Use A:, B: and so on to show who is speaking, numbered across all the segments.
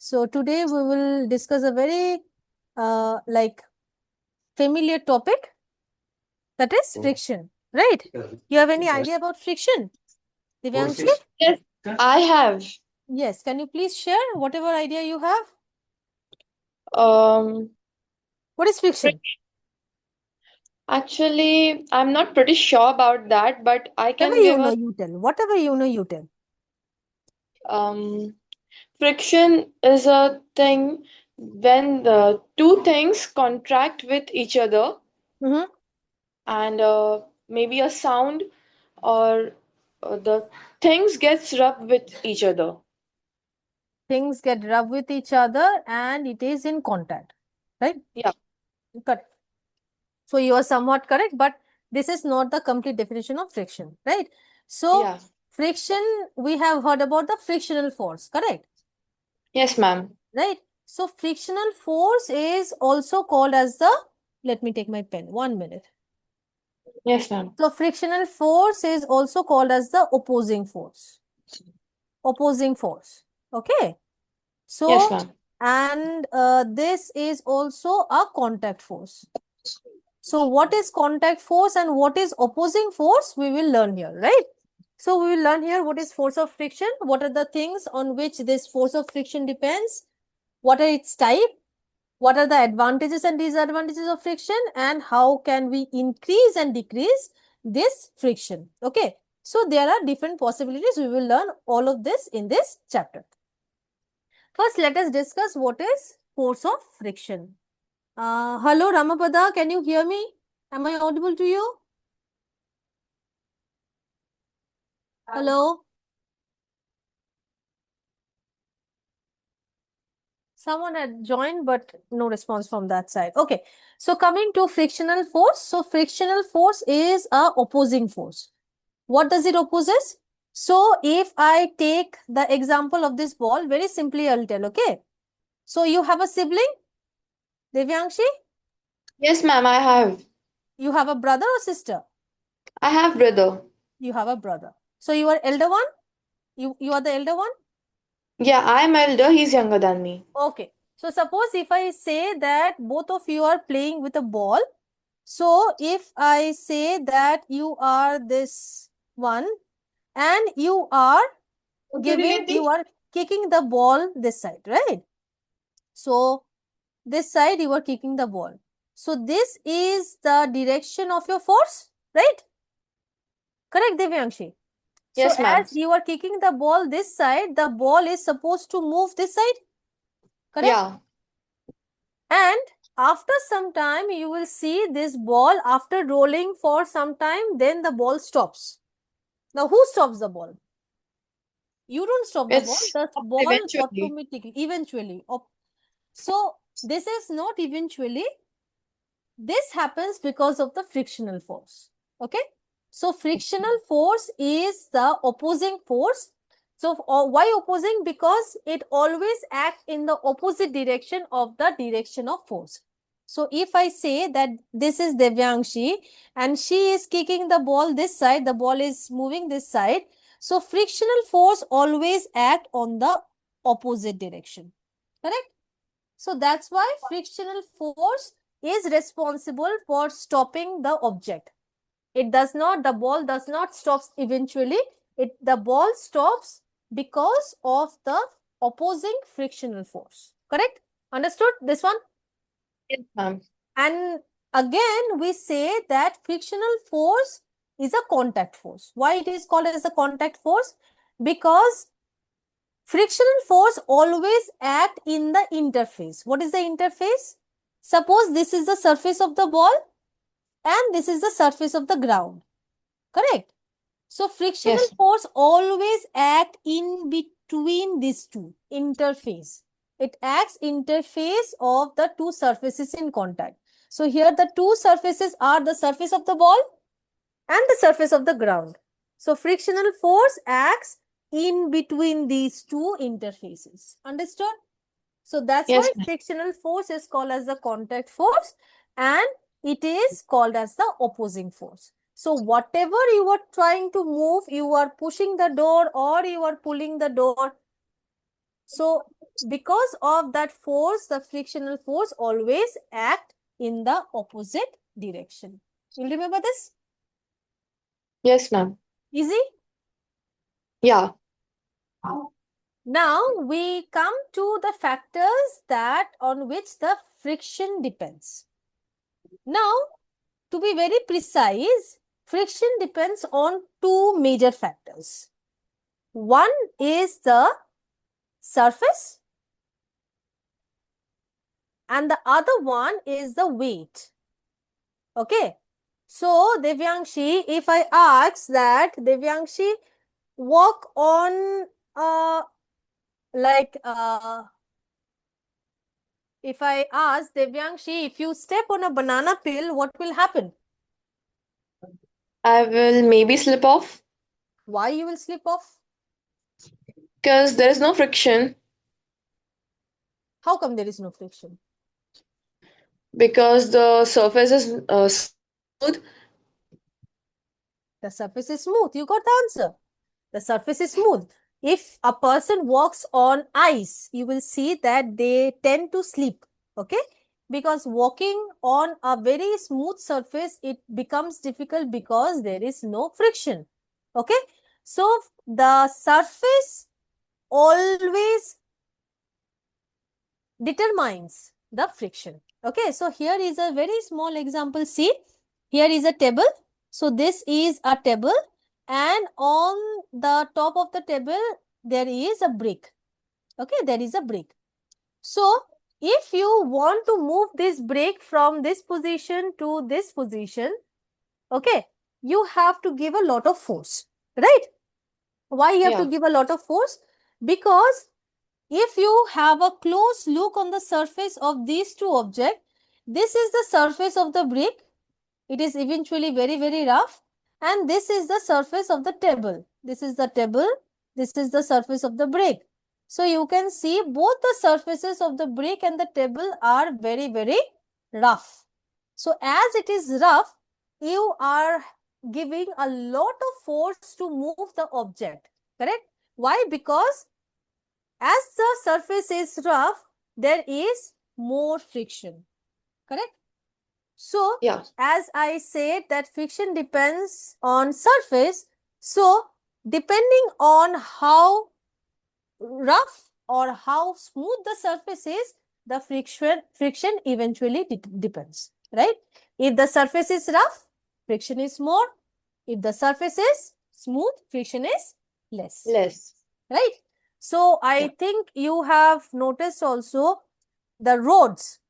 A: So today we will discuss a very familiar topic, that is friction, right? You have any idea about friction, Divyanshi?
B: Yes, I have.
A: Yes, can you please share whatever idea you have?
B: Um,
A: What is friction?
B: Actually, I'm not pretty sure about that, but I
A: Whatever
B: can
A: you
B: give
A: know,
B: a
A: you tell. Whatever you know, you tell.
B: um, friction is a thing when the two things contract with each other
A: Mm-hmm.
B: and maybe a sound or the things gets rubbed with each other.
A: Things get rubbed with each other and it is in contact, right?
B: Yeah,
A: Correct. So you are somewhat correct, but this is not the complete definition of friction, right? So
B: yeah.
A: friction, we have heard about the frictional force, correct?
B: Yes, ma'am.
A: Right? So frictional force is also called as the, let me take my pen, 1 minute.
B: Yes, ma'am.
A: So frictional force is also called as the opposing force. Opposing force. Okay.
B: Yes,
A: So,
B: ma'am.
A: and this is also a contact force. So what is contact force and what is opposing force? We will learn here, right? So we will learn here what is force of friction, what are the things on which this force of friction depends, what are its type, what are the advantages and disadvantages of friction, and how can we increase and decrease this friction. Okay. So there are different possibilities. We will learn all of this in this chapter. First, let us discuss what is force of friction. Hello, Ramapada, can you hear me? Am I audible to you? Hello? Someone had joined, but no response from that side. Okay. So coming to frictional force. So frictional force is a opposing force. What does it opposes? So if I take the example of this ball, very simply I'll tell, okay? So you have a sibling, Devyanshi?
B: Yes, ma'am, I have.
A: You have a brother or sister?
B: I have brother.
A: You have a brother. So you are elder one? You are the elder one?
B: Yeah, I'm elder, he's younger than me.
A: Okay. So suppose if I say that both of you are playing with a ball. So if I say that you are this one and you are you are kicking the ball this side, right? So this side you are kicking the ball. So this is the direction of your force, right? Correct, Devyanshi? So
B: Yes, ma'am.
A: as you are kicking the ball this side, the ball is supposed to move this side, correct?
B: Yeah.
A: And after some time, you will see this ball after rolling for some time, then the ball stops. Now, who stops the ball? You don't stop the ball.
B: It's
A: The ball
B: eventually.
A: automatically, eventually. So, this is not eventually. This happens because of the frictional force. Okay. So, frictional force is the opposing force. So, why opposing? Because it always acts in the opposite direction of the direction of force. So, if I say that this is Devyanshi and she is kicking the ball this side, the ball is moving this side. So, frictional force always act on the opposite direction. Correct? So, that's why frictional force is responsible for stopping the object. It does not, the ball does not stops eventually. The ball stops because of the opposing frictional force. Correct? Understood this one?
B: Yes, ma'am.
A: And again, we say that frictional force is a contact force. Why it is called as a contact force? Because frictional force always act in the interface. What is the interface? Suppose this is the surface of the ball and this is the surface of the ground. Correct? So frictional
B: Yes.
A: force always act in between these two, interface. It acts interface of the two surfaces in contact. So here the two surfaces are the surface of the ball and the surface of the ground. So frictional force acts in between these two interfaces. Understood? So that's
B: Yes,
A: why
B: ma'am.
A: frictional force is called as the contact force and it is called as the opposing force. So whatever you are trying to move, you are pushing the door or you are pulling the door. So because of that force, the frictional force always act in the opposite direction. You remember this?
B: Yes, ma'am.
A: Easy?
B: Yeah.
A: Now we come to the factors that on which the friction depends. Now, to be very precise, friction depends on two major factors. One is the surface and the other one is the weight. Okay. So, Devyangshi, if I ask that Devyangshi walk on if I ask Devyangshi, if you step on a banana peel, what will happen?
B: I will maybe slip off
A: Why you will slip off?
B: because there is no friction,
A: How come there is no friction?
B: because the surface is smooth.
A: The surface is smooth. You got the answer. The surface is smooth. If a person walks on ice, you will see that they tend to slip. Okay? Because walking on a very smooth surface, it becomes difficult because there is no friction. Okay? So, the surface always determines the friction. Okay, so here is a very small example. See, here is a table. So this is a table and on the top of the table, there is a brick. Okay, there is a brick. So if you want to move this brick from this position to this position, okay, you have to give a lot of force, right? Why you have to
B: Yeah.
A: give a lot of force? Because if you have a close look on the surface of these two objects, this is the surface of the brick. It is eventually very, very rough. And this is the surface of the table. This is the table. This is the surface of the brick. So you can see both the surfaces of the brick and the table are very, very rough. So as it is rough, you are giving a lot of force to move the object. Correct? Why? Because as the surface is rough, there is more friction. Correct? So,
B: Yeah.
A: as I said that friction depends on surface. So, depending on how rough or how smooth the surface is, the friction eventually depends, right? If the surface is rough, friction is more. If the surface is smooth, friction is less,
B: Less.
A: right? So, I
B: Yeah.
A: think you have noticed also the roads.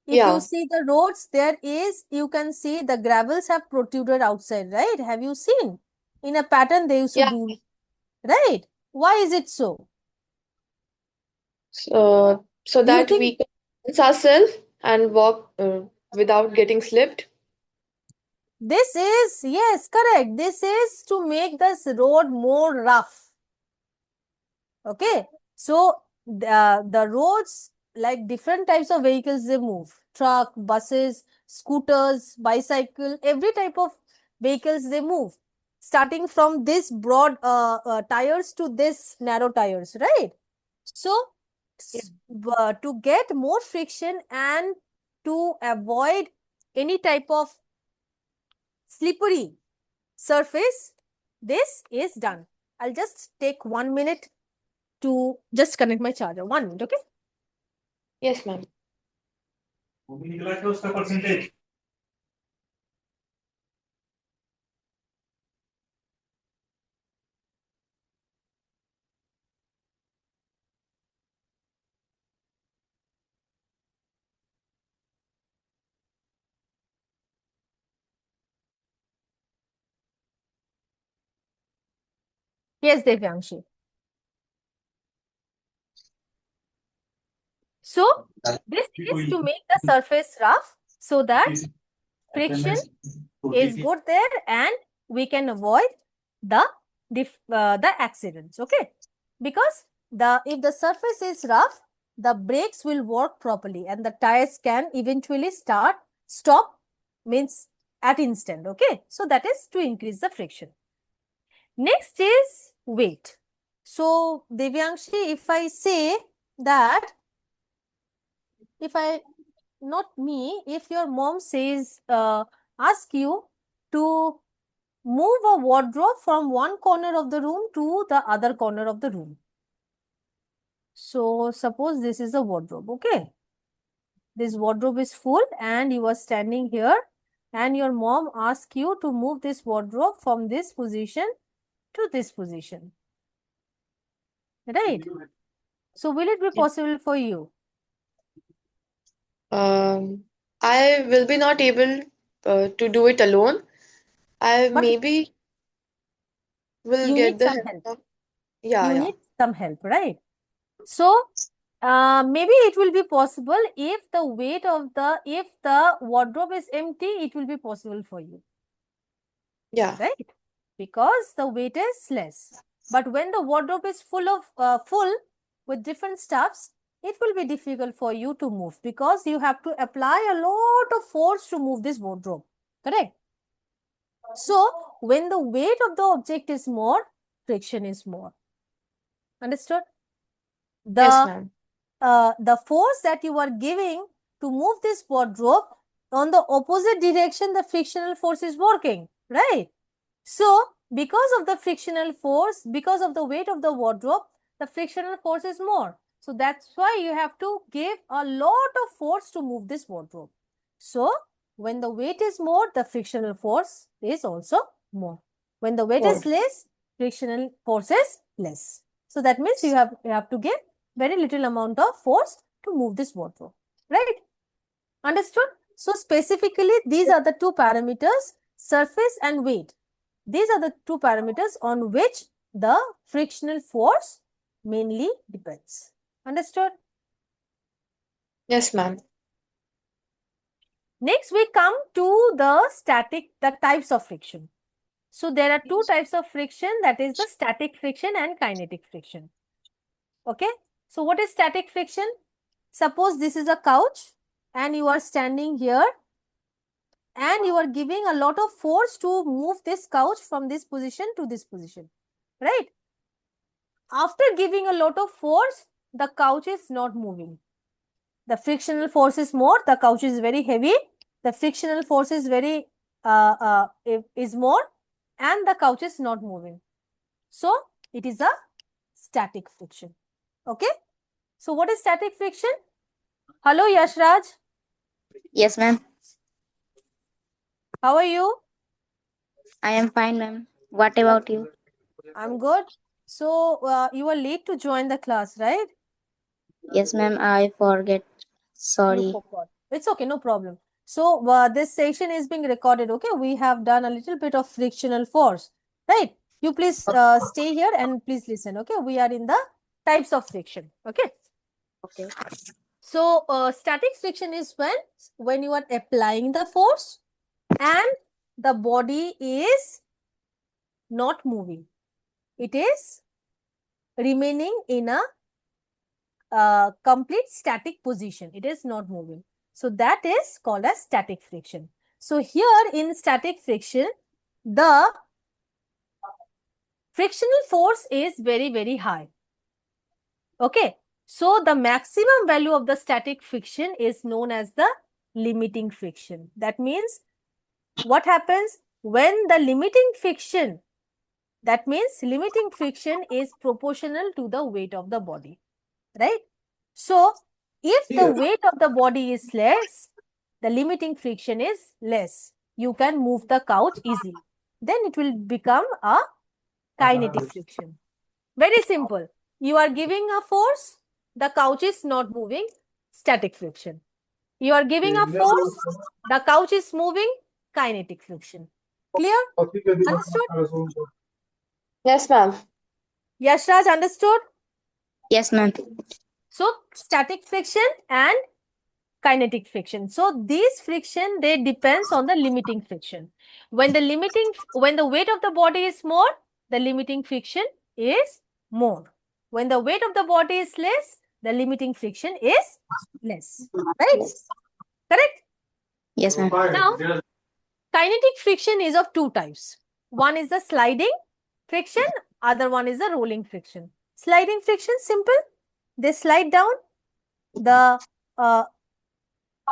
A: If
B: Yeah.
A: you see the roads, you can see the gravels have protruded outside, right? Have you seen? In a pattern they used to
B: Yeah.
A: do, right? Why is it so?
B: So
A: Do you
B: that
A: think
B: we can balance ourselves and walk without getting slipped.
A: this is, yes, correct. This is to make this road more rough. Okay. So the roads, like different types of vehicles, they move. Truck, buses, scooters, bicycle, every type of vehicles they move. Starting from this broad tires to this narrow tires, right? So
B: Yeah.
A: to get more friction and to avoid any type of slippery surface, this is done. I'll just take 1 minute to just connect my charger. 1 minute, okay?
B: Yes, ma'am.
A: Yes, Devyangshi. So, this is to make the surface rough so that friction is good there and we can avoid the accidents, okay? Because if the surface is rough, the brakes will work properly and the tires can eventually stop means at instant, okay? So, that is to increase the friction. Next is weight. So, Devyangshi, if I say that, not me, if your mom says, ask you to move a wardrobe from one corner of the room to the other corner of the room. So, suppose this is a wardrobe, okay? This wardrobe is full and you are standing here and your mom asks you to move this wardrobe from this position to this position. Right? So, will it be
B: Yeah.
A: possible for you?
B: I will be not able to do it alone. I
A: But
B: maybe will
A: you
B: get
A: need
B: the
A: some
B: help
A: help.
B: of, yeah,
A: You
B: yeah.
A: need some help, right? So, maybe it will be possible if the wardrobe is empty, it will be possible for you,
B: Yeah.
A: right? Because the weight is less. But when the wardrobe is full with different stuffs, it will be difficult for you to move because you have to apply a lot of force to move this wardrobe, correct? So, when the weight of the object is more, friction is more. Understood?
B: Yes,
A: The
B: ma'am.
A: the force that you are giving to move this wardrobe on the opposite direction, the frictional force is working, right? So, because of the frictional force, because of the weight of the wardrobe, the frictional force is more. So, that's why you have to give a lot of force to move this wardrobe. So, when the weight is more, the frictional force is also more. When the weight is
B: More.
A: less, frictional force is less. So, that means you have to give very little amount of force to move this wardrobe, right? Understood? So, specifically, these are the two parameters, surface and weight. These are the two parameters on which the frictional force mainly depends. Understood?
B: Yes, ma'am.
A: Next, we come to the types of friction. So, there are two types of friction, that is the static friction and kinetic friction. Okay? So, what is static friction? Suppose this is a couch and you are standing here and you are giving a lot of force to move this couch from this position to this position, right? After giving a lot of force, the couch is not moving. The frictional force is more, the couch is very heavy, the frictional force is is more, and the couch is not moving. So, it is a static friction. Okay? So, what is static friction? Hello, Yashraj.
C: Yes, ma'am.
A: How are you?
C: I am fine, ma'am. What about you?
A: I'm good. So, you are late to join the class, right?
C: Yes, ma'am. I forget.
A: You
C: Sorry.
A: forgot. It's okay, no problem. So, this session is being recorded, okay? We have done a little bit of frictional force, right? You please stay here and please listen, okay? We are in the types of friction, okay?
C: Okay.
A: So, static friction is when you are applying the force and the body is not moving. It is remaining in a complete static position. It is not moving. So, that is called as static friction. So, here in static friction, the frictional force is very, very high. Okay. So, the maximum value of the static friction is known as the limiting friction. That means what happens when the limiting friction, that means limiting friction is proportional to the weight of the body, right? So, if the weight of the body is less, the limiting friction is less. You can move the couch easily. Then it will become a kinetic friction. Very simple. You are giving a force, the couch is not moving, static friction. You are giving a force, the couch is moving, kinetic friction. Clear? Understood?
B: Yes, ma'am.
A: Yashraj, understood?
C: Yes, ma'am.
A: So, static friction and kinetic friction. So, these friction, they depends on the limiting friction. When the weight of the body is more, the limiting friction is more. When the weight of the body is less, the limiting friction is less. Right? Correct?
C: Yes, ma'am.
A: Now, kinetic friction is of two types. One is the sliding friction, Other one is the rolling friction. Sliding friction, simple. They slide down.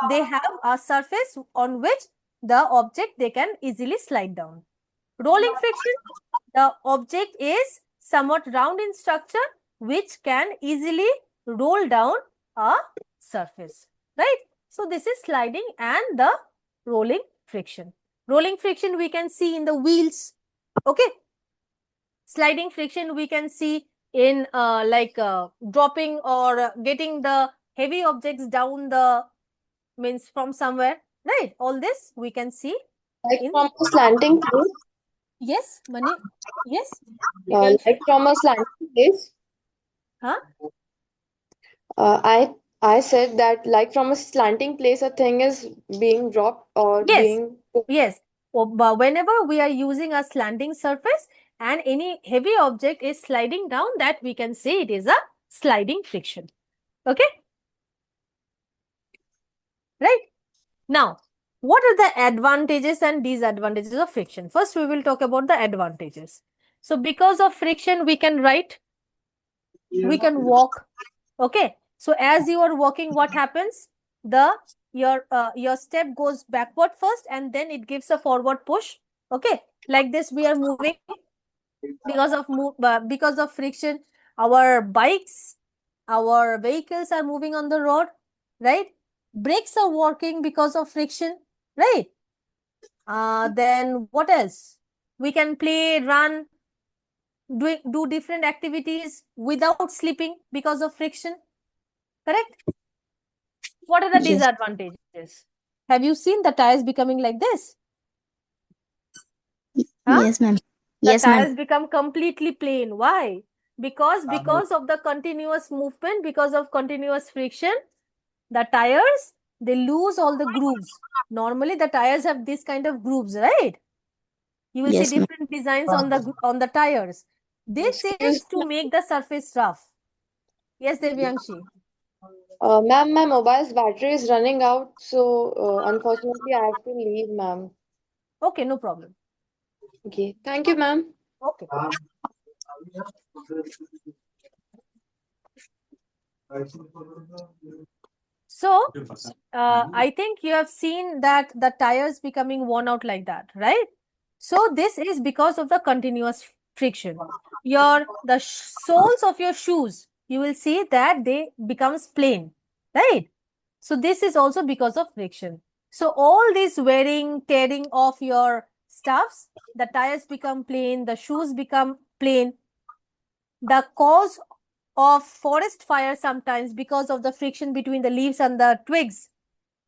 A: They have a surface on which the object they can easily slide down. Rolling friction, the object is somewhat round in structure which can easily roll down a surface, right? So this is sliding and the rolling friction. Rolling friction we can see in the wheels, okay? Sliding friction we can see in dropping or getting the heavy objects down the means from somewhere, right? All this we can see
B: Like
A: in,
B: from a slanting place.
A: yes, Mani, yes, you can,
B: Like from a slanting place.
A: huh?
B: I said that like from a slanting place, a thing is being dropped or
A: Yes,
B: being.
A: yes. But whenever we are using a slanting surface and any heavy object is sliding down, that we can say it is a sliding friction. Okay? Right? Now, what are the advantages and disadvantages of friction? First, we will talk about the advantages. So, because of friction, we can write, we can walk. Okay? So, as you are walking, what happens? Your step goes backward first and then it gives a forward push. Okay? Like this, we are moving because of friction. Our bikes, our vehicles are moving on the road, right? Brakes are working because of friction, right? Then what else? We can play, run, do different activities without slipping because of friction, correct? What are the
C: Yes.
A: disadvantages? Have you seen the tires becoming like this? Huh?
C: Yes, ma'am.
A: The
C: Yes, ma'am.
A: tires become completely plain. Why? Because of the continuous movement, because of continuous friction, the tires, they lose all the grooves. Normally, the tires have this kind of grooves, right? You will see
C: Yes, ma'am.
A: different designs on the tires. This is to make the surface rough. Yes, Devyanshi.
B: Ma'am, my mobile's battery is running out, so unfortunately I have to leave, ma'am.
A: Okay, no problem.
B: Okay, thank you, ma'am.
A: Okay. So, I think you have seen that the tires becoming worn out like that, right? So, this is because of the continuous friction. The soles of your shoes, you will see that they becomes plain, right? So, this is also because of friction. So, all this wearing, tearing of your stuffs, the tires become plain, the shoes become plain. The cause of forest fire sometimes because of the friction between the leaves and the twigs.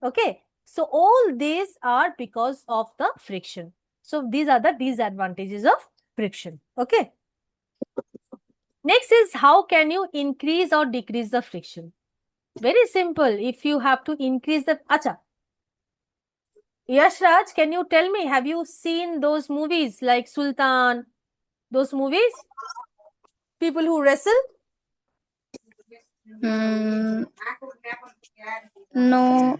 A: Okay. So all these are because of the friction. So these are the disadvantages of friction. Okay. Next is how can you increase or decrease the friction? Very simple. If you have to increase the... Acha. Yashraj, can you tell me, have you seen those movies like Sultan? Those movies? People who wrestle?
C: No.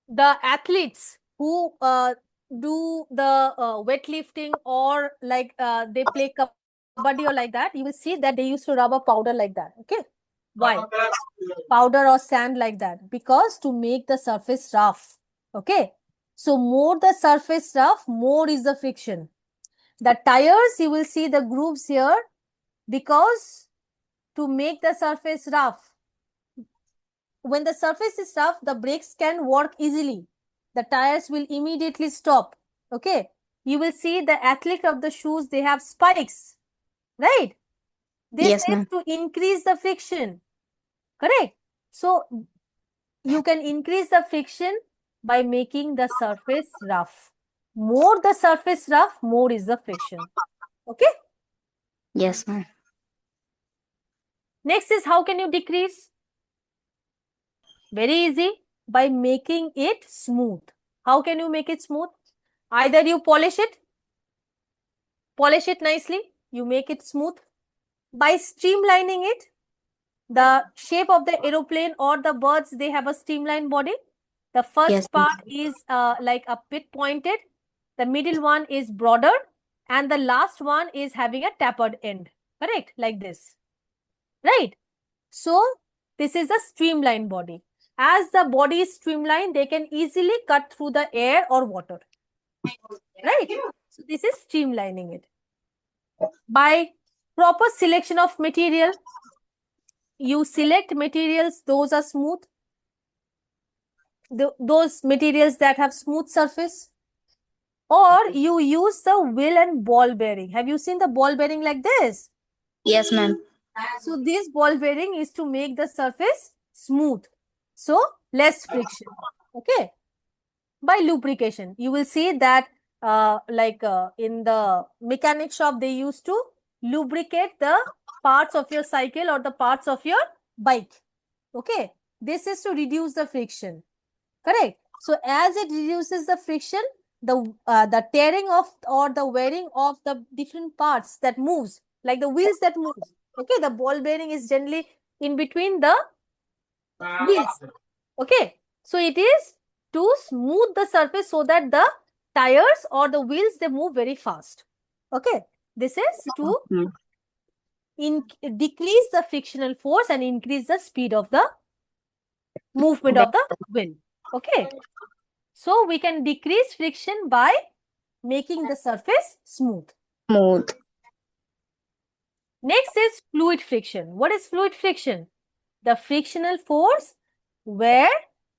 A: The athletes who do the weightlifting or like they play kabaddi or like that, you will see that they used to rub a powder like that. Okay. Why? Powder or sand like that. Because to make the surface rough. Okay. So more the surface rough, more is the friction. The tires, you will see the grooves here because to make the surface rough, when the surface is rough, the brakes can work easily. The tires will immediately stop. Okay. You will see the athlete of the shoes, they have spikes, right? This
C: Yes,
A: is
C: ma'am.
A: to increase the friction. Correct. So you can increase the friction by making the surface rough. More the surface rough, more is the friction. Okay.
C: Yes, ma'am.
A: Next is how can you decrease? Very easy, by making it smooth. How can you make it smooth? Either you polish it nicely, you make it smooth. By streamlining it, the shape of the aeroplane or the birds, they have a streamlined body. The first
C: Yes, ma'am.
A: part is like a bit pointed. The middle one is broader and the last one is having a tapered end. Correct? Like this. Right? So this is a streamlined body. As the body is streamlined, they can easily cut through the air or water. Right? So this is streamlining it. By proper selection of material, you select materials, those are smooth. Those materials that have smooth surface. Or you use the wheel and ball bearing. Have you seen the ball bearing like this?
C: Yes, ma'am.
A: So this ball bearing is to make the surface smooth. So less friction. Okay. By lubrication, you will see that in the mechanic shop, they used to lubricate the parts of your cycle or the parts of your bike. Okay. This is to reduce the friction. Correct. So as it reduces the friction, the tearing of or the wearing of the different parts that moves, like the wheels that moves. Okay, the ball bearing is generally in between the wheels. Okay, so it is to smooth the surface so that the tires or the wheels, they move very fast. Okay, this is to decrease the frictional force and increase the speed of the movement of the wheel. Okay, so we can decrease friction by making the surface smooth.
C: Smooth.
A: Next is fluid friction. What is fluid friction? The frictional force where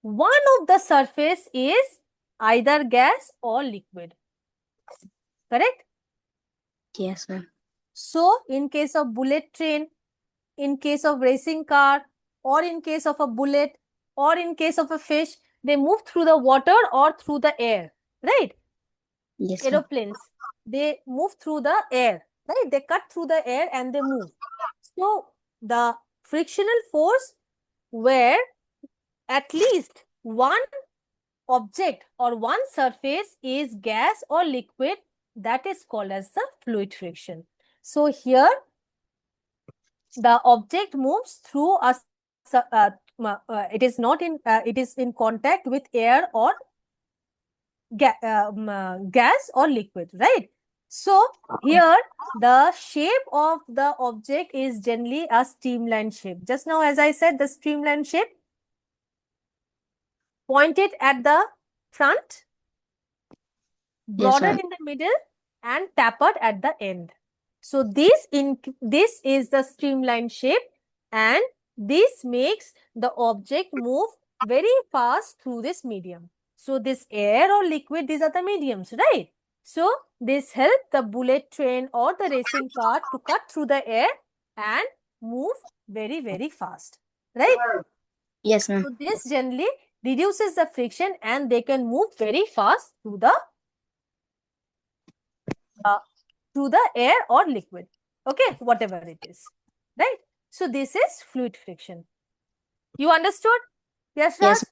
A: one of the surface is either gas or liquid. Correct?
C: Yes, ma'am.
A: So, in case of bullet train, in case of racing car, or in case of a bullet, or in case of a fish, they move through the water or through the air. Right?
C: Yes, ma'am.
A: Aeroplanes, they move through the air. Right? They cut through the air and they move. So, the frictional force where at least one object or one surface is gas or liquid, that is called as the fluid friction. So here the object moves through it is not in it is in contact with air or gas or liquid, right? So here the shape of the object is generally a streamlined shape. Just now, as I said, the streamlined shape pointed at the front, broader
C: ma'am.
A: in the middle, and tapered at the end. So this is the streamlined shape, and this makes the object move very fast through this medium. So this air or liquid, these are the mediums, right? So this helps the bullet train or the racing car to cut through the air and move very, very fast, right?
C: Yes, ma'am.
A: So this generally reduces the friction and they can move very fast through the air or liquid. Okay, whatever it is, right? So this is fluid friction. You understood? Yes, Raj?
C: Yes.